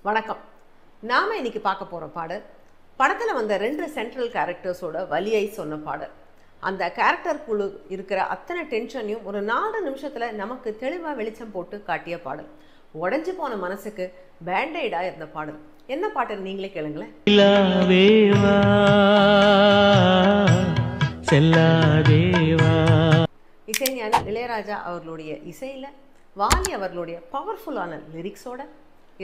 வணக்கம். நாம இன்னைக்கு பார்க்க போற பாடல் படத்துல வந்த 2 சென்ட்ரல் கேரக்டர்ஸோட வலியை சொன்ன பாடல். அந்த கேரக்டர் குழு இருக்கிற அத்தனை டென்ஷனையும் ஒரு 4 நிமிஷத்துல நமக்கு தெளிவா வெளிச்சம் போட்டு காட்டிய பாடல். உடைஞ்சு போன மனசுக்கு பேண்டைடா இருந்த பாடல். என்ன பாட்டு நீங்களே கேளுங்களேன். இசைஞானி இளையராஜா அவர்களுடைய இசையில, வாலி அவர்களுடைய பவர்ஃபுல்லான லிரிக்ஸோட,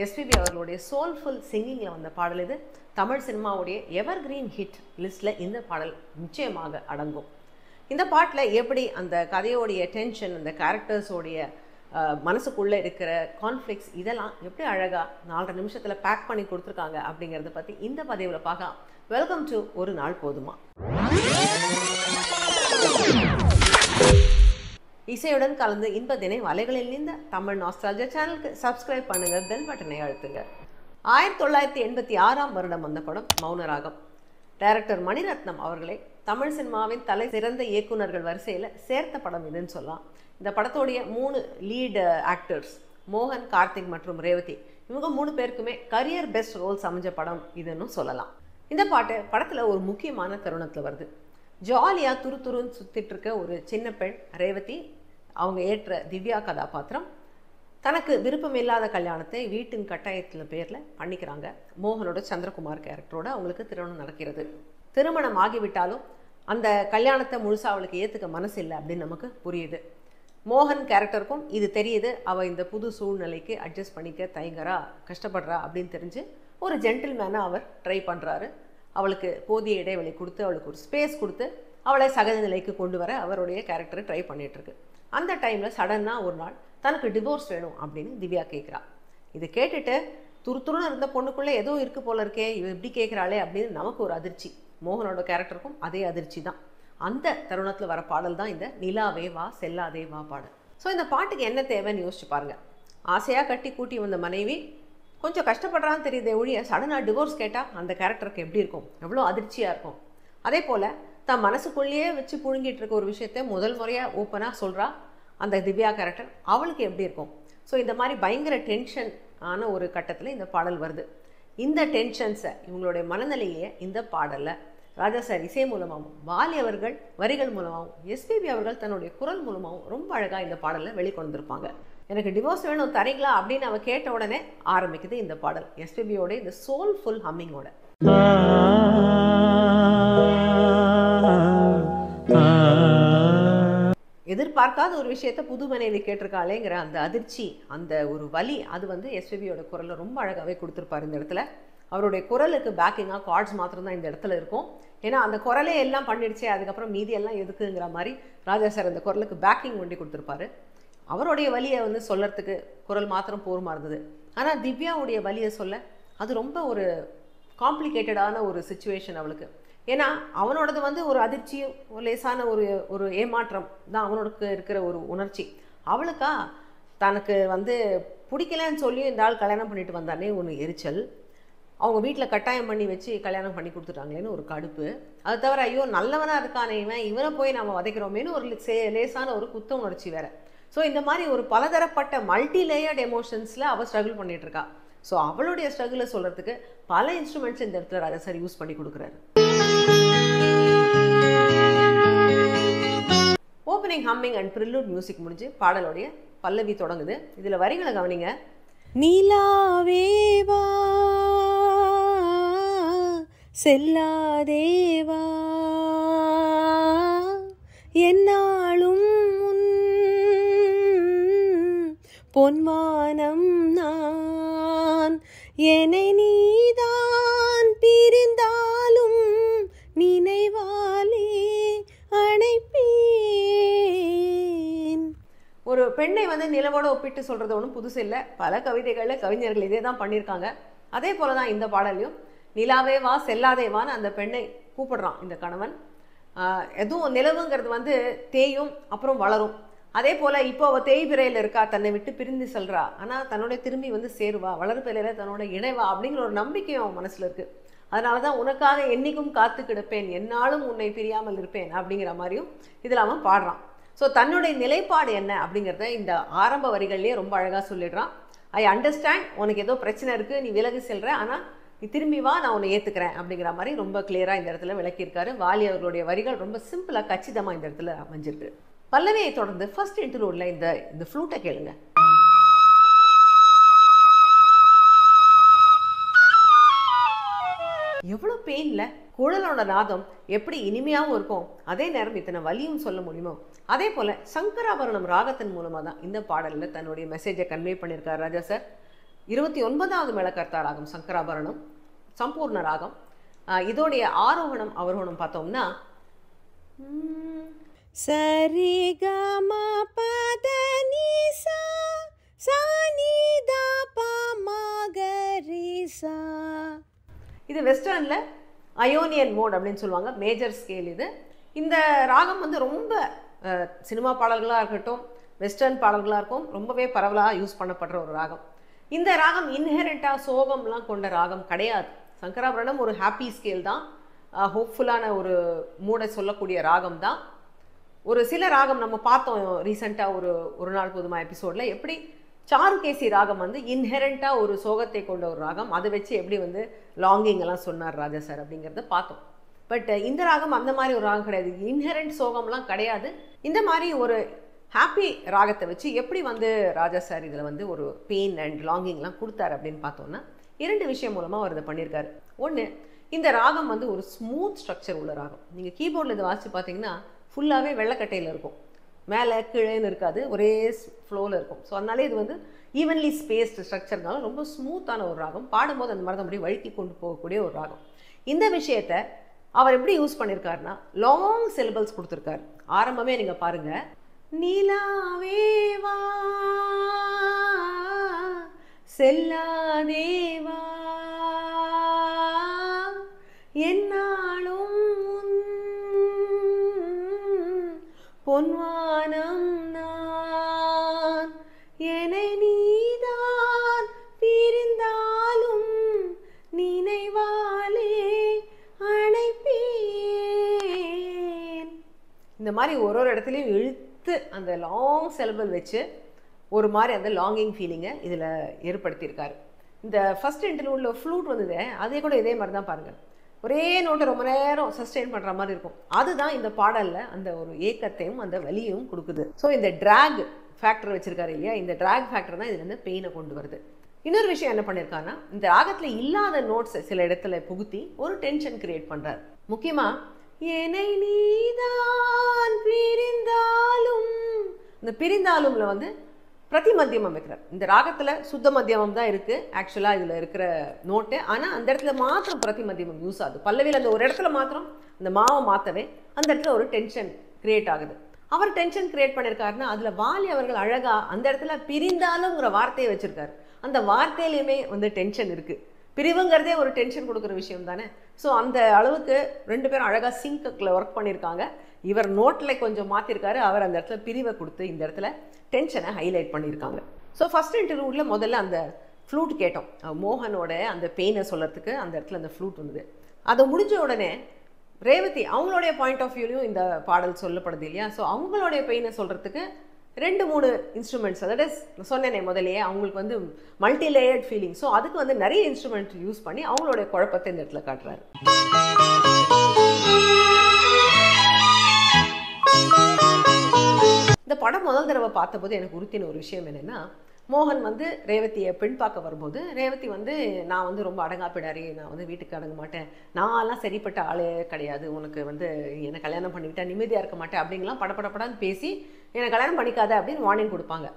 எஸ்பிபி அவர்களுடைய சோல்ஃபுல் சிங்கிங்கில் வந்த பாடல் இது. தமிழ் சினிமாவுடைய எவர் கிரீன் ஹிட் லிஸ்ட்டில் இந்த பாடல் நிச்சயமாக அடங்கும். இந்த பாட்டில் எப்படி அந்த கதையோடைய டென்ஷன், அந்த கேரக்டர்ஸோடைய மனசுக்குள்ளே இருக்கிற கான்ஃப்ளிக்ஸ் இதெல்லாம் எப்படி அழகாக 4 நிமிஷத்தில் பேக் பண்ணி கொடுத்துருக்காங்க அப்படிங்கிறத பற்றி இந்த பதிவில் பார்க்கலாம். வெல்கம் டு ஒரு நாள் போதுமா. இசையுடன் கலந்து இன்பத்தினை வலைகளில் நீந்த தமிழ் நாஸ்டால்ஜியா சேனலுக்கு சப்ஸ்கிரைப் பண்ணுங்க, பெல் பட்டனை அழுத்துங்க. 1986ஆம் வருடம் வந்த படம் மௌனராகம். டைரக்டர் மணிரத்னம் அவர்களை தமிழ் சினிமாவின் தலை சிறந்த இயக்குநர்கள் வரிசையில் சேர்த்த படம் இதுன்னு சொல்லலாம். இந்த படத்தோடைய 3 லீடு ஆக்டர்ஸ் மோகன், கார்த்திக் மற்றும் ரேவதி, இவங்க 3 பேருக்குமே கரியர் பெஸ்ட் ரோல்ஸ் அமைஞ்ச படம் இதுன்னு சொல்லலாம். இந்த பாட்டு படத்தில் ஒரு முக்கியமான தருணத்தில் வருது. ஜாலியாக துருத்துருன்னு சுற்றிட்டு இருக்க ஒரு சின்ன பெண் ரேவதி, அவங்க ஏற்ற திவ்யா கதாபாத்திரம், தனக்கு விருப்பம் இல்லாத கல்யாணத்தை வீட்டின் கட்டாயத்தில் பேரில் பண்ணிக்கிறாங்க. மோகனோட சந்திரகுமார் கேரக்டரோட அவங்களுக்கு திருமணம் நடக்கிறது. திருமணம் ஆகிவிட்டாலும் அந்த கல்யாணத்தை முழுசாக அவளுக்கு ஏற்றுக்க மனசு இல்லை அப்படின்னு நமக்கு புரியுது. மோகன் கேரக்டருக்கும் இது தெரியுது. அவள் இந்த புது சூழ்நிலைக்கு அட்ஜஸ்ட் பண்ணிக்க தயங்குறா, கஷ்டப்படுறா அப்படின்னு தெரிஞ்சு ஒரு ஜென்டில்மேனாக அவர் ட்ரை பண்ணுறாரு. அவளுக்கு போதிய இடைவெளி கொடுத்து, அவளுக்கு ஒரு ஸ்பேஸ் கொடுத்து அவளை சகஜ நிலைக்கு கொண்டு வர அவருடைய கேரக்டரை ட்ரை பண்ணிகிட்ருக்கு. அந்த டைமில் சடனாக ஒரு நாள் தனக்கு டிவோர்ஸ் வேணும் அப்படின்னு திவ்யா கேட்குறா. இதை கேட்டுட்டு துருத்துருன்னு இருந்த பொண்ணுக்குள்ளே ஏதோ இருக்குது போல இருக்கே, இவ எப்படி கேட்குறாளே அப்படின்னு நமக்கு ஒரு அதிர்ச்சி. மோகனோட கேரக்டருக்கும் அதே அதிர்ச்சி தான். அந்த தருணத்தில் வர பாடல் தான் இந்த நிலாவே வா செல்லாதே வா பாடல். ஸோ இந்த பாட்டுக்கு என்ன தேவைன்னு யோசிச்சு பாருங்கள். ஆசையாக கட்டி கூட்டி வந்த மனைவி கொஞ்சம் கஷ்டப்படுறான்னு தெரியுதே ஒழிய சடனாக டிவோர்ஸ் கேட்டால் அந்த கேரக்டருக்கு எப்படி இருக்கும், எவ்வளோ அதிர்ச்சியாக இருக்கும். அதே போல் தன் மனசுக்குள்ளேயே வச்சு புழுங்கிட்டு இருக்க ஒரு விஷயத்த முதல் முறையாக ஓப்பனாக சொல்கிறா அந்த திவ்யா கேரக்டர், அவளுக்கு எப்படி இருக்கும். ஸோ இந்த மாதிரி பயங்கர டென்ஷன் ஆன ஒரு கட்டத்தில் இந்த பாடல் வருது. இந்த டென்ஷன்ஸை, இவங்களுடைய மனநிலையை இந்த பாடலில் ராஜா சார் இசை மூலமாகவும், வாலி அவர்கள் வரிகள் மூலமாகவும், எஸ்பிபி அவர்கள் தன்னுடைய குரல் மூலமாகவும் ரொம்ப அழகாக இந்த பாடலில் வெளிக்கொண்டிருப்பாங்க. எனக்கு டிவோர்ஸ் வேணும் தரீங்களா அப்படின்னு அவள் கேட்ட உடனே ஆரம்பிக்குது இந்த பாடல் எஸ்பிபியோட இந்த சோல்ஃபுல் ஹம்மிங்கோட. எதிர்பார்க்காத ஒரு விஷயத்த புது மனைவி கேட்டிருக்காளேங்கிற அந்த அதிர்ச்சி, அந்த ஒரு வலி, அது வந்து எஸ்பிபியோட குரலில் ரொம்ப அழகாகவே கொடுத்துருப்பார். இந்த இடத்துல அவருடைய குரலுக்கு பேக்கிங்காக கார்ட்ஸ் மாத்திரம் தான் இந்த இடத்துல இருக்கும். ஏன்னா அந்த குரலே எல்லாம் பண்ணிடுச்சே, அதுக்கப்புறம் மீதி எல்லாம் எதுக்குங்கிற மாதிரி ராஜா சார் அந்த குரலுக்கு பேக்கிங் ஒண்டி கொடுத்துருப்பாரு. அவருடைய வலியை வந்து சொல்லறதுக்கு குரல் மாத்திரம் போருமா இருந்தது. ஆனால் திவ்யாவுடைய வலியை சொல்ல அது ரொம்ப ஒரு காம்ப்ளிகேட்டடான ஒரு சிச்சுவேஷன் அவளுக்கு. ஏன்னா அவனோடது வந்து ஒரு அதிர்ச்சியும் ஒரு லேசான ஒரு ஏமாற்றம் தான் அவனோடக்கு இருக்கிற ஒரு உணர்ச்சி. அவளுக்கா தனக்கு வந்து பிடிக்கலன்னு சொல்லி இந்த ஆள் கல்யாணம் பண்ணிட்டு வந்தானே ஒன்று எரிச்சல், அவங்க வீட்டில் கட்டாயம் பண்ணி வச்சு கல்யாணம் பண்ணி கொடுத்துட்டாங்களேன்னு ஒரு கடுப்பு, அது தவிர ஐயோ நல்லவனாக இருக்கானே இவனை போய் நம்ம வதைக்கிறோமேனு ஒரு லேசான ஒரு குத்த உணர்ச்சி வேற. ஸோ இந்த மாதிரி ஒரு பலதரப்பட்ட மல்டி லேயர்ட் எமோஷன்ஸில் அவள் ஸ்ட்ரகிள் பண்ணிட்டு இருக்கா. ஸோ அவளுடைய ஸ்ட்ரகிளை சொல்கிறதுக்கு பல இன்ஸ்ட்ருமெண்ட்ஸ் இந்த இடத்துல ராஜா சார் யூஸ் பண்ணி கொடுக்குறாரு. Opening humming and prelude music முடிஞ்சு பாடலுடைய பல்லவி தொடங்குது. இதில் வரிகளை கவனிங்க. நிலாவேவா செல்லாதேவா என்னாலும் பொன்மானம் நான், என்னை நீதான் பிரிந்தாலும் நினைவாலே அணைப்பேன். ஒரு பெண்ணை வந்து நிலவோட ஒப்பிட்டு சொல்றது ஒன்றும் புதுசு இல்லை. பல கவிதைகளில் கவிஞர்கள் இதே தான் பண்ணியிருக்காங்க. அதே போல தான் இந்த பாடலையும் நிலாவே வா செல்லாதே வான்னு அந்த பெண்ணை கூப்பிடுறான் இந்த கணவன். எதுவும் நிலவுங்கிறது வந்து தேயும் அப்புறம் வளரும். அதே போல் இப்போ அவள் தேய்பிரையில் இருக்கா, தன்னை விட்டு பிரிந்து செல்றா, ஆனால் தன்னோட திரும்பி வந்து சேருவா, வளர்ப்பிலையில் தன்னோட இணைவா அப்படிங்கிற ஒரு நம்பிக்கையும் அவன் மனசில் இருக்குது. அதனால தான் உனக்காக என்றைக்கும் காத்து கிடப்பேன், என்னாலும் உன்னை பிரியாமல் இருப்பேன் அப்படிங்கிற மாதிரியும் இதில் அவன் பாடுறான். ஸோ தன்னுடைய நிலைப்பாடு என்ன அப்படிங்கிறத இந்த ஆரம்ப வரிகள்லேயே ரொம்ப அழகாக சொல்லிடுறான். ஐ அண்டர்ஸ்டாண்ட், உனக்கு ஏதோ பிரச்சனை இருக்குது, நீ விலகி செல்கிற, ஆனால் நீ திரும்பி வா, நான் உன்னை ஏற்றுக்கிறேன் அப்படிங்கிற மாதிரி ரொம்ப கிளியராக இந்த இடத்துல விளக்கியிருக்காரு. வாலி அவர்களுடைய வரிகள் ரொம்ப சிம்பிளாக கச்சிதமாக இந்த இடத்துல அமைஞ்சிருக்கு. பல்லவியை தொடர்ந்து ஃபர்ஸ்ட் இன்டர்லூடில் இந்த ஃப்ளூட்டை கேளுங்க. எவ்வளோ பெயினில் குழலோட நாதம் எப்படி இனிமையாகவும் இருக்கும், அதே நேரம் இத்தனை வலியும் சொல்ல முடியுமோ, அதே போல் சங்கராபரணம் ராகத்தின் மூலமாக தான் இந்த பாடலில் தன்னுடைய மெசேஜை கன்வே பண்ணியிருக்கார் ராஜா சார். 29வது மேளகர்த்தா ராகம் சங்கராபரணம், சம்பூர்ண ராகம். இதோடைய ஆரோகணம் அவரோகணம் பார்த்தோம்னா சரி க ம ப த நி சா சா நி த ப ம க ரி சா. இது வெஸ்டர்னில் அயோனியன் மோட் அப்படின்னு சொல்லுவாங்க, மேஜர் ஸ்கேல் இது. இந்த ராகம் வந்து ரொம்ப சினிமா பாடல்களாக இருக்கட்டும், வெஸ்டர்ன் பாடல்களாக இருக்கும், ரொம்பவே பரவலாக யூஸ் பண்ணப்படுற ஒரு ராகம். இந்த ராகம் இன்ஹெரண்ட்டாக சோகம்லாம் கொண்ட ராகம் கிடையாது. சங்கராபரணம் ஒரு ஹாப்பி ஸ்கேல் தான், ஹோப்ஃபுல்லான ஒரு மூடை சொல்லக்கூடிய ராகம் தான். ஒரு சில ராகம் நம்ம பார்த்தோம் ரீசெண்டாக ஒரு நாள் புதுமா எபிசோடில், எப்படி சாருகேசி ராகம் வந்து இன்ஹெரண்ட்டாக ஒரு சோகத்தை கொண்ட ஒரு ராகம், அதை வச்சு எப்படி வந்து லாங்கிங் எல்லாம் சொன்னார் ராஜா சார் அப்படிங்கிறத பார்த்தோம். பட் இந்த ராகம் அந்த மாதிரி ஒரு ராகம் கிடையாது, இன்ஹெரண்ட் சோகம்லாம் கிடையாது. இந்த மாதிரி ஒரு ஹாப்பி ராகத்தை வச்சு எப்படி வந்து ராஜா சார் இதில் வந்து ஒரு பெயின் அண்ட் லாங்கிங்லாம் கொடுத்தாரு அப்படின்னு பார்த்தோன்னா 2 விஷயம் மூலமாக அவர் இதை பண்ணியிருக்காரு. ஒன்று, இந்த ராகம் வந்து ஒரு ஸ்மூத் ஸ்ட்ரக்சர் உள்ள ராகம். நீங்கள் கீபோர்டில் இதை வாசித்து பார்த்தீங்கன்னா ஃபுல்லாகவே வெள்ளைக்கட்டையில் இருக்கும், மேலே கீழேன்னு இருக்காது, ஒரே ஃப்ளோவில் இருக்கும். ஸோ அதனாலே இது வந்து ஈவன்லி ஸ்பேஸ்டு ஸ்ட்ரக்சர்னால ரொம்ப ஸ்மூத்தான ஒரு ராகம், பாடும்போது அந்த மாதிரி தான் அப்படியே வழுக்கி கொண்டு போகக்கூடிய ஒரு ராகம். இந்த விஷயத்தை அவர் எப்படி யூஸ் பண்ணியிருக்காருன்னா லாங் சிலபல்ஸ் கொடுத்துருக்காரு. ஆரம்பமே நீங்கள் பாருங்கள், நிலாவேவா செல்லாதேவா என்னாலும் பொன்வானம் நான் என்னை நீதான் பிரிந்தாலும் நினைவாலே அணைப்பேன். இந்த மாதிரி ஒரு இடத்துலையும் இழுத்து அந்த லாங் சிலபல் வச்சு ஒரு மாதிரி அந்த லாங்கிங் ஃபீலிங்கை இதில் ஏற்படுத்தியிருக்காரு. இந்த ஃபர்ஸ்ட் இன்டர்லூடில் ஃப்ளூட் வந்தது, அதே கூட இதே மாதிரி தான் பாருங்கள், ஒரே நோட்டை ரொம்ப நேரம் சஸ்டெயின் பண்ணுற மாதிரி இருக்கும். அதுதான் இந்த பாடலில் அந்த ஒரு ஏக்கத்தையும் அந்த வலியும் கொடுக்குது. ஸோ இந்த ட்ராக் ஃபேக்டர் வச்சுருக்காரு இல்லையா, இந்த ட்ராக் ஃபேக்டர் தான் இதுலேருந்து பெயினை கொண்டு வருது. இன்னொரு விஷயம் என்ன பண்ணியிருக்காருன்னா, இந்த ராகத்தில் இல்லாத நோட்ஸை சில இடத்துல புகுத்தி ஒரு டென்ஷன் கிரியேட் பண்ணுறாரு. முக்கியமாக என்னை நீதான் பிரிந்தாலும், இந்த பிரிந்தாலும்ல வந்து பிரதி மத்தியமம் வைக்கிறார். இந்த ராகத்தில் சுத்த மத்தியமம் தான் இருக்குது ஆக்சுவலாக இதில் இருக்கிற நோட்டு, ஆனால் அந்த இடத்துல மாத்திரம் பிரதி மத்தியமம் யூஸ் ஆகுது. பல்லவியில் அந்த ஒரு இடத்துல மாத்திரம் அந்த மாவை மாற்றவே அந்த இடத்துல ஒரு டென்ஷன் கிரியேட் ஆகுது. அவர் டென்ஷன் கிரியேட் பண்ணியிருக்காருன்னா அதில் வாலி அவர்கள் அழகாக அந்த இடத்துல பிரிந்தாலும்ங்கிற வார்த்தையை வச்சுருக்காரு. அந்த வார்த்தையிலையுமே வந்து டென்ஷன் இருக்குது. பிரிவுங்கிறதே ஒரு டென்ஷன் கொடுக்குற விஷயம் தானே. ஸோ அந்த அளவுக்கு 2 பேரும் அழகாக சிங்கில் ஒர்க் பண்ணியிருக்காங்க. இவர் நோட்டில் கொஞ்சம் மாற்றிருக்காரு, அவர் அந்த இடத்துல பிரிவை கொடுத்து இந்த இடத்துல டென்ஷனை ஹைலைட் பண்ணியிருக்காங்க. ஸோ ஃபஸ்ட் இன்டர்வியூவில் முதல்ல அந்த ஃப்ளூட் கேட்டோம், மோகனோட அந்த பெயினை சொல்கிறதுக்கு அந்த இடத்துல அந்த ஃப்ளூட் வந்தது. அதை முடிஞ்ச உடனே ரேவதி அவங்களுடைய பாயிண்ட் ஆஃப் வியூலையும் இந்த பாடல் சொல்லப்படுது இல்லையா. ஸோ அவங்களுடைய பெயினை சொல்கிறதுக்கு 2-3 இன்ஸ்ட்ருமெண்ட்ஸ், அதாவது சொன்னேனே முதலையே அவங்களுக்கு வந்து மல்டி லேயர்ட் ஃபீலிங். ஸோ அதுக்கு வந்து நிறைய இன்ஸ்ட்ருமெண்ட் யூஸ் பண்ணி அவங்களுடைய குழப்பத்தை இந்த இடத்துல காட்டுறாரு. இந்த படம் முதல் தடவை பார்த்தபோது எனக்கு உறுத்தின ஒரு விஷயம் என்னென்னா, மோகன் வந்து ரேவதியை பெண் பார்க்க வரும்போது ரேவதி வந்து நான் வந்து ரொம்ப அடங்காப்பிடாரி, நான் வந்து வீட்டுக்கு அடங்க மாட்டேன், நான்லாம் சரிப்பட்ட ஆளே கிடையாது, உனக்கு வந்து என்னை கல்யாணம் பண்ணிக்கிட்டா நிம்மதியாக இருக்க மாட்டேன் அப்படிங்கலாம் படப்படப்படான்னு பேசி என்னை கல்யாணம் பண்ணிக்காத அப்படின்னு வார்னிங் கொடுப்பாங்க.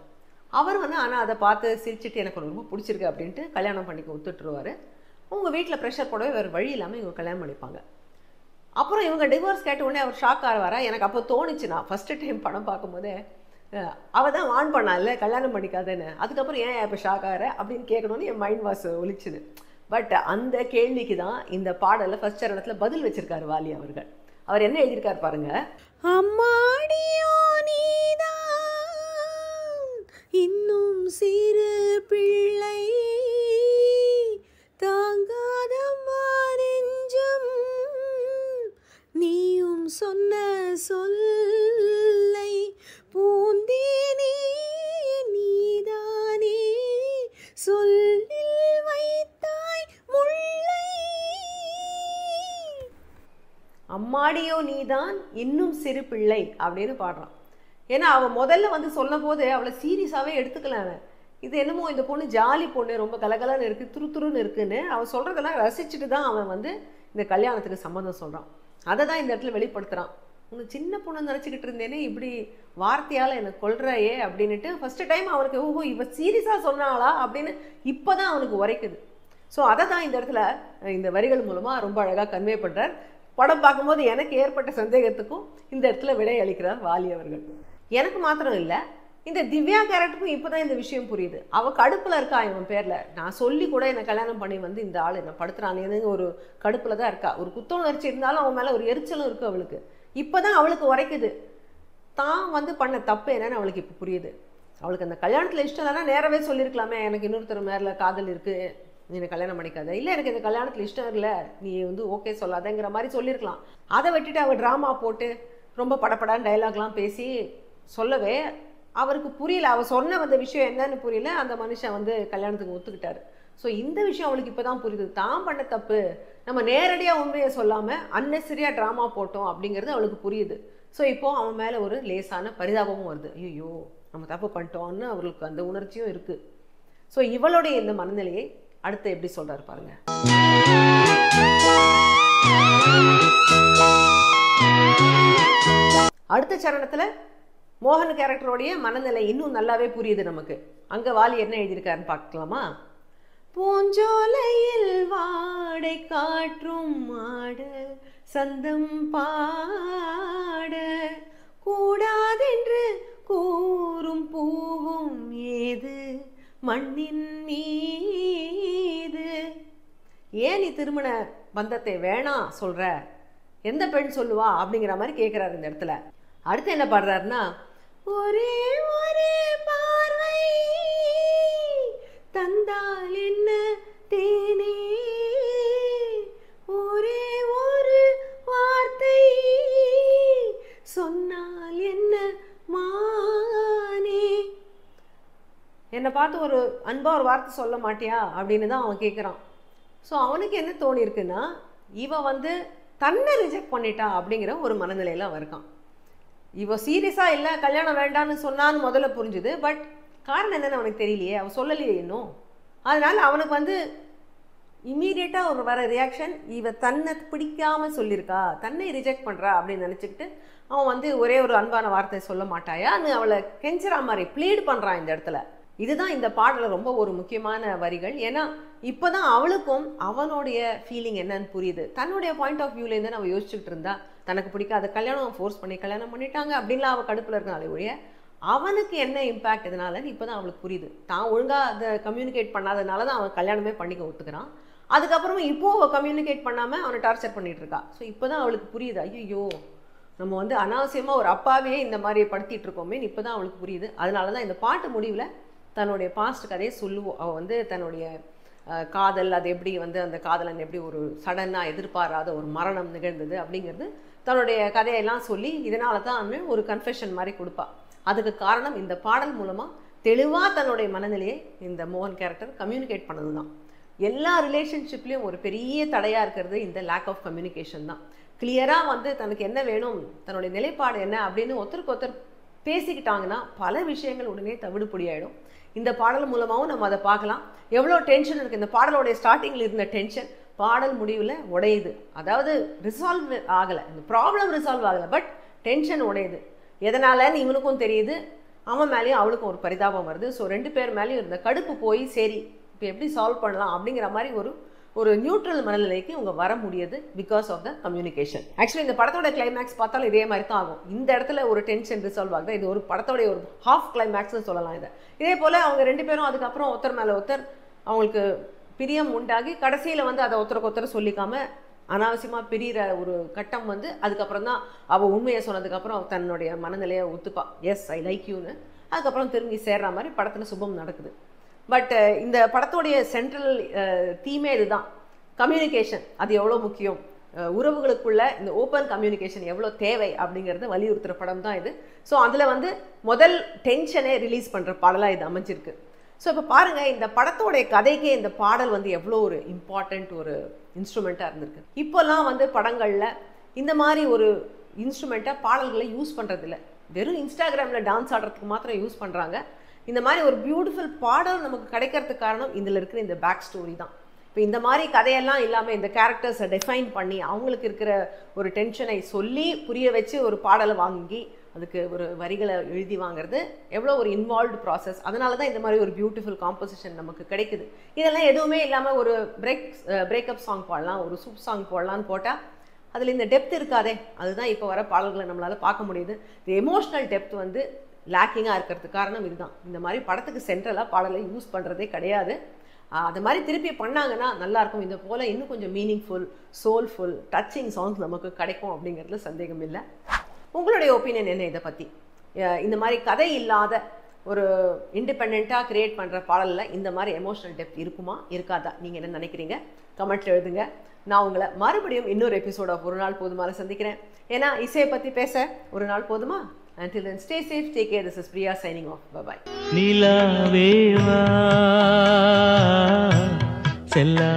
அவர் வந்து ஆனால் அதை பார்த்து சிரிச்சுட்டு எனக்கு ரொம்ப பிடிச்சிருக்கு அப்படின்ட்டு கல்யாணம் பண்ணிக்க ஒத்துட்டுருவார். உங்கள் வீட்டில் ப்ரெஷர் போடவே வேறு வழி இல்லாமல் இவங்க கல்யாணம் பண்ணிப்பாங்க. அப்புறம் இவங்க டிவோர்ஸ் கேட்ட உடனே அவர் ஷாக் ஆகிறாரா. எனக்கு அப்போ தோணுச்சு, நான் ஃபஸ்ட்டு டைம் படம் பார்க்கும்போதே அவள் தான் வான் பண்ணால கல்யாணம் பண்ணிக்காதேன்னு, அதுக்கப்புறம் ஏன் இப்போ ஷாக் ஆகிற அப்படின்னு கேட்கணுன்னு என் மைண்ட் வாஷ் ஒழிச்சுது. பட் அந்த கேள்விக்கு தான் இந்த பாடலில் ஃபர்ஸ்ட் சரணத்துல பதில் வச்சிருக்காரு வாலி அவர்கள். அவர் என்ன எழுதியிருக்காரு பாருங்க. அம்மாடியோ நீதான் இன்னும் சிறு பிள்ளை தாங்காத நெஞ்சம் நீயும் சொன்ன சொல்லை பூந்தேனே நீதானே அம்மாடியோ நீதான் இன்னும் சிறு பிள்ளை அப்படின்னு பாடுறான். ஏன்னா அவன் முதல்ல வந்து சொன்ன போது அவளை சீரியஸாகவே எடுத்துக்கல அவன். இது என்னமோ இந்த பொண்ணு ஜாலி பொண்ணு, ரொம்ப கலகலன்னு இருக்குது, துருத்துருன்னு இருக்குன்னு அவன் சொல்கிறதெல்லாம் ரசிச்சுட்டு தான் அவன் வந்து இந்த கல்யாணத்துக்கு சம்மந்தம் சொல்கிறான். அதை தான் இந்த இடத்துல வெளிப்படுத்துகிறான். உனக்கு சின்ன பொண்ணு நினச்சிக்கிட்டு இருந்தேனே, இப்படி வார்த்தையால் எனக்கு கொள்றையே அப்படின்ட்டு ஃபஸ்ட்டு டைம் அவனுக்கு ஓஹோ இவ சீரியஸாக சொன்னாளா அப்படின்னு இப்போ தான் அவனுக்கு உரைக்குது. ஸோ அதை தான் இந்த இடத்துல இந்த வரிகள் மூலமாக ரொம்ப அழகாக கன்வே பண்ணுறார். படம் பார்க்கும்போது எனக்கு ஏற்பட்ட சந்தேகத்துக்கும் இந்த இடத்துல விடை அளிக்கிறார் வாலி அவர்கள். எனக்கு மாத்திரம் இல்லை, இந்த திவ்யா கேரக்டருக்கும் இப்போ தான் இந்த விஷயம் புரியுது. அவள் கடுப்பில் இருக்கா இவன் பேரில். நான் சொல்லி கூட என்னை கல்யாணம் பண்ணி வந்து இந்த ஆள் என்னை படுத்துறானேன்னு ஒரு கடுப்பில் தான் இருக்கா. ஒரு குத்த உணர்ச்சி இருந்தாலும் அவன் மேலே ஒரு எரிச்சலும் இருக்குது அவளுக்கு. இப்போ தான் அவளுக்கு உரைக்குது தான் வந்து பண்ண தப்பு என்னன்னு அவளுக்கு இப்போ புரியுது. அவளுக்கு அந்த கல்யாணத்தில் இஷ்டம் இல்லைன்னா நேரவே சொல்லியிருக்கலாமே, எனக்கு இன்னொருத்தர் மேலே காதல் இருக்குது, நீ என்னை கல்யாணம் பண்ணிக்காத, இல்லை எனக்கு இந்த கல்யாணத்தில் இஷ்டம் இல்லை, நீ வந்து ஓகே சொல்லாதங்கிற மாதிரி சொல்லியிருக்கலாம். அதை விட்டுட்டு அவள் ட்ராமா போட்டு ரொம்ப படப்படான்னு டைலாக்லாம் பேசி சொல்லவே அவருக்கு புரியல. அவள் சொன்ன வந்த விஷயம் என்னன்னு புரியல. அந்த மனுஷன் வந்து கல்யாணத்துக்கு ஒத்துக்கிட்டாரு. ஸோ இந்த விஷயம் அவளுக்கு இப்போ தான் புரியுது. தான் பண்ண தப்பு, நம்ம நேரடியாக உண்மையை சொல்லாமல் அன்னெசரியாக ட்ராமா போட்டோம் அப்படிங்கிறது அவளுக்கு புரியுது. ஸோ இப்போது அவன் மேலே ஒரு லேசான பரிதாபமும் வருது. ஐயோ நம்ம தப்பு பண்ணிட்டோம்னு அவளுக்கு அந்த உணர்ச்சியும் இருக்குது. ஸோ இவளுடைய இந்த மனநிலையை அடுத்து எப்படி சொல்கிறாரு பாருங்க. அடுத்த சரணத்தில் மோகன் கேரக்டரோடைய மனநிலை இன்னும் நல்லாவே புரியுது நமக்கு. அங்கே வாலி என்ன எழுதியிருக்காருன்னு பார்க்கலாமா? பூஞ்சோலையில் வாடை காற்றும் மாட சந்தம் பாட கூடாதென்று கூறும் பூவும் ஏது மண்ணின் மீது. ஏன் நீ திருமண பந்தத்தை வேணாம் சொல்ற, எந்த பெண் சொல்லுவா அப்படிங்கிற மாதிரி கேட்குறாரு இந்த இடத்துல. அடுத்து என்ன பாடுறாருன்னா, ஒரே ஒரே பார்வை தந்தால் என்ன தேனே, ஒரே ஒரு வார்த்தை சொன்னால் என்ன மானே. என்னை பார்த்து ஒரு அன்பா ஒரு வார்த்தை சொல்ல மாட்டியா அப்படின்னு தான் அவன் கேட்குறான். ஸோ அவனுக்கு என்ன தோணி இருக்குன்னா, இவன் வந்து தன்னை ரிஜெக்ட் பண்ணிட்டா அப்படிங்கிற ஒரு மனநிலையில் அவன் இருக்கான். இவ சீரியஸாக இல்லை கல்யாணம் வேண்டான்னு சொன்னான்னு முதல்ல புரிஞ்சுது. பட் காரணம் என்னன்னு அவனுக்கு தெரியலையே, அவன் சொல்லலையே இன்னும். அதனால் அவனுக்கு வந்து இம்மீடியட்டாக ஒரு வர ரியாக்ஷன், இவ தன்னை பிடிக்காமல் சொல்லியிருக்கா, தன்னை ரிஜெக்ட் பண்ணுறா அப்படின்னு நினச்சிக்கிட்டு அவன் வந்து ஒரே ஒரு அன்பான வார்த்தை சொல்ல மாட்டாயான்னு அவளை கெஞ்சுறா மாதிரி ப்ளீட் பண்ணுறான் இந்த இடத்துல. இதுதான் இந்த பாடலில் ரொம்ப ஒரு முக்கியமான வரிகள். ஏன்னா இப்போ தான் அவளுக்கும் அவனுடைய ஃபீலிங் என்னன்னு புரியுது. தன்னுடைய பாயிண்ட் ஆஃப் வியூலேருந்து அவள் யோசிச்சுட்டு இருந்தா, தனக்கு பிடிக்காத கல்யாணம் ஃபோர்ஸ் பண்ணி கல்யாணம் பண்ணிட்டாங்க அப்படின்லாம் அவள் கடுப்பில் இருக்கனாலே ஒழிய அவனுக்கு என்ன இம்பேக்ட் இதனாலன்னு இப்போ தான் அவளுக்கு புரியுது. தான் ஒழுங்காக அதை கம்யூனிகேட் பண்ணாதனால தான் அவன் கல்யாணமே பண்ணிக்க ஒத்துக்கிறான். அதுக்கப்புறமா இப்போது அவள் கம்யூனிகேட் பண்ணாமல் அவனை டார்ச்சர் பண்ணிகிட்டு இருக்கா. ஸோ இப்போ தான் அவளுக்கு புரியுது, ஐயோ நம்ம வந்து அனாவசியமாக ஒரு அப்பாவே இந்த மாதிரி படுத்திட்டு இருக்கோமே இப்போ தான் அவளுக்கு புரியுது. அதனால தான் இந்த பாட்டு முடிவில் தன்னுடைய பாஸ்ட் கதையை சொல்லுவோம். அவள் வந்து தன்னுடைய காதல், அது எப்படி வந்து அந்த காதலன் எப்படி ஒரு சடனாக எதிர்பாராத ஒரு மரணம் நிகழ்ந்தது அப்படிங்கிறது தன்னுடைய கதையெல்லாம் சொல்லி இதனால தான் ஒரு கன்ஃபெஷன் மாதிரி கொடுப்பாள். அதுக்கு காரணம் இந்த பாடல் மூலமாக தெளிவாக தன்னுடைய மனநிலையை இந்த மோகன் கேரக்டர் கம்யூனிகேட் பண்ணது தான். எல்லா ரிலேஷன்ஷிப்லேயும் ஒரு பெரிய தடையாக இருக்கிறது இந்த லேக் ஆஃப் கம்யூனிகேஷன் தான். கிளியராக வந்து தனக்கு என்ன வேணும், தன்னுடைய நிலைப்பாடு என்ன அப்படின்னு ஒருத்தருக்கு ஒருத்தர் பேசிக்கிட்டாங்கன்னா பல விஷயங்கள் உடனே தவிடுபொடியாயிடும். இந்த பாடல் மூலமாகவும் நம்ம அதை பார்க்கலாம். எவ்வளோ டென்ஷன் இருக்குது. இந்த பாடலோடைய ஸ்டார்டிங்கில் இருந்த டென்ஷன் பாடல் முடிவில் உடையுது. அதாவது ரிசால்வ் ஆகலை, இந்த ப்ராப்ளம் ரிசால்வ் ஆகலை, பட் டென்ஷன் உடையுது. எதனாலன்னு இவனுக்கும் தெரியுது, அவன் மேலேயும் அவளுக்கும் ஒரு பரிதாபம் வருது. ஸோ ரெண்டு பேர் மேலேயும் இருந்த கடுப்பு போய் சரி இப்போ எப்படி சால்வ் பண்ணலாம் அப்படிங்கிற மாதிரி ஒரு நியூட்ரல் மனநிலைக்கு இவங்க வர முடியுது because of the communication. Actually இந்த படத்தோட கிளைமேக்ஸ் பார்த்தாலும் இதே மாதிரி தான் ஆகும். இந்த இடத்துல ஒரு டென்ஷன் ரிசால்வ் ஆகுது. இது ஒரு படத்தோடைய ஒரு ஹாஃப் கிளைமேக்ஸ்னு சொல்லலாம் இதை. இதே போல் அவங்க ரெண்டு பேரும் அதுக்கப்புறம் ஒருத்தர் மேலே ஒருத்தர் அவங்களுக்கு பிரியம் உண்டாகி கடைசியில் வந்து அதை ஒருத்தருக்கு ஒருத்தர் சொல்லிக்காமல் அனாவசியமாக பிரிகிற ஒரு கட்டம் வந்து அதுக்கப்புறம் தான் அவள் உண்மையை சொன்னதுக்கப்புறம் தன்னுடைய மனநிலையை ஒத்துப்பா, எஸ் ஐ லைக் யூன்னு. அதுக்கப்புறம் திரும்பி சேர்ற மாதிரி படத்தில் சுபம் நடக்குது. பட் இந்த படத்தோடைய சென்ட்ரல் தீமே இதுதான், கம்யூனிகேஷன் அது எவ்வளோ முக்கியம், உறவுகளுக்குள்ள இந்த ஓப்பன் கம்யூனிகேஷன் எவ்வளோ தேவை அப்படிங்கிறத வலியுறுத்துகிற படம் தான் இது. ஸோ அதில் வந்து முதல் டென்ஷனே ரிலீஸ் பண்ணுற பாடலாக இது அமைஞ்சிருக்கு. ஸோ இப்போ பாருங்கள், இந்த படத்தோடைய கதைக்கே இந்த பாடல் வந்து எவ்வளோ ஒரு இம்பார்ட்டண்ட் ஒரு இன்ஸ்ட்ருமெண்ட்டாக இருந்திருக்கு. இப்போல்லாம் வந்து படங்களில் இந்த மாதிரி ஒரு இன்ஸ்ட்ருமெண்ட்டை பாடல்களை யூஸ் பண்ணுறதில்ல. வெறும் இன்ஸ்டாகிராமில் டான்ஸ் ஆடுறதுக்கு மாத்திரம் யூஸ் பண்ணுறாங்க. இந்த மாதிரி ஒரு பியூட்டிஃபுல் பாடல் நமக்கு கிடைக்கிறதுக்கு காரணம் இதில் இருக்கிற இந்த பேக் ஸ்டோரி தான். இப்போ இந்த மாதிரி கதையெல்லாம் இல்லாமல் இந்த கேரக்டர்ஸை டிஃபைன் பண்ணி அவங்களுக்கு இருக்கிற ஒரு டென்ஷனை சொல்லி புரிய வச்சு ஒரு பாடலை வாங்கி அதுக்கு ஒரு வரிகளை எழுதி வாங்குறது எவ்வளோ ஒரு இன்வால்வ்டு ப்ராசஸ். அதனால தான் இந்த மாதிரி ஒரு பியூட்டிஃபுல் காம்போசிஷன் நமக்கு கிடைக்குது. இதெல்லாம் எதுவுமே இல்லாமல் ஒரு பிரேக்கப் சாங் பாடலாம், ஒரு சூப் சாங் போடலான்னு போட்டால் அதில் இந்த டெப்த் இருக்காதே. அதுதான் இப்போ வர பாடல்களை நம்மளால் பார்க்க முடியுது. இந்த எமோஷ்னல் டெப்த் வந்து லேக்கிங்காக இருக்கிறதுக்கு காரணம் இதுதான். இந்த மாதிரி படத்துக்கு சென்ட்ரலாக பாடலை யூஸ் பண்ணுறதே கிடையாது. அது மாதிரி திருப்பி பண்ணாங்கன்னா நல்லாயிருக்கும். இந்த போல் இன்னும் கொஞ்சம் மீனிங்ஃபுல், சோல்ஃபுல், டச்சிங் சாங்ஸ் நமக்கு கிடைக்கும் அப்படிங்கிறதுல சந்தேகம் இல்லை. உங்களுடைய ஒப்பீனியன் என்ன இதை பற்றி? இந்த மாதிரி கதை இல்லாத ஒரு இண்டிபெண்ட்டாக க்ரியேட் பண்ணுற பாடலில் இந்த மாதிரி எமோஷனல் டெப்த் இருக்குமா இருக்காதா? நீங்கள் என்ன நினைக்கிறீங்க? கமெண்ட்டில் எழுதுங்க. நான் உங்களை மறுபடியும் இன்னொரு எபிசோட் ஆஃப் ஒரு நாள் போதுமால சந்திக்கிறேன். ஏன்னா இசையை பற்றி பேச ஒரு நாள் போதுமா? Until then, stay safe, take care. This is Priya signing off. Bye-bye. நிலாவேவா செல்லா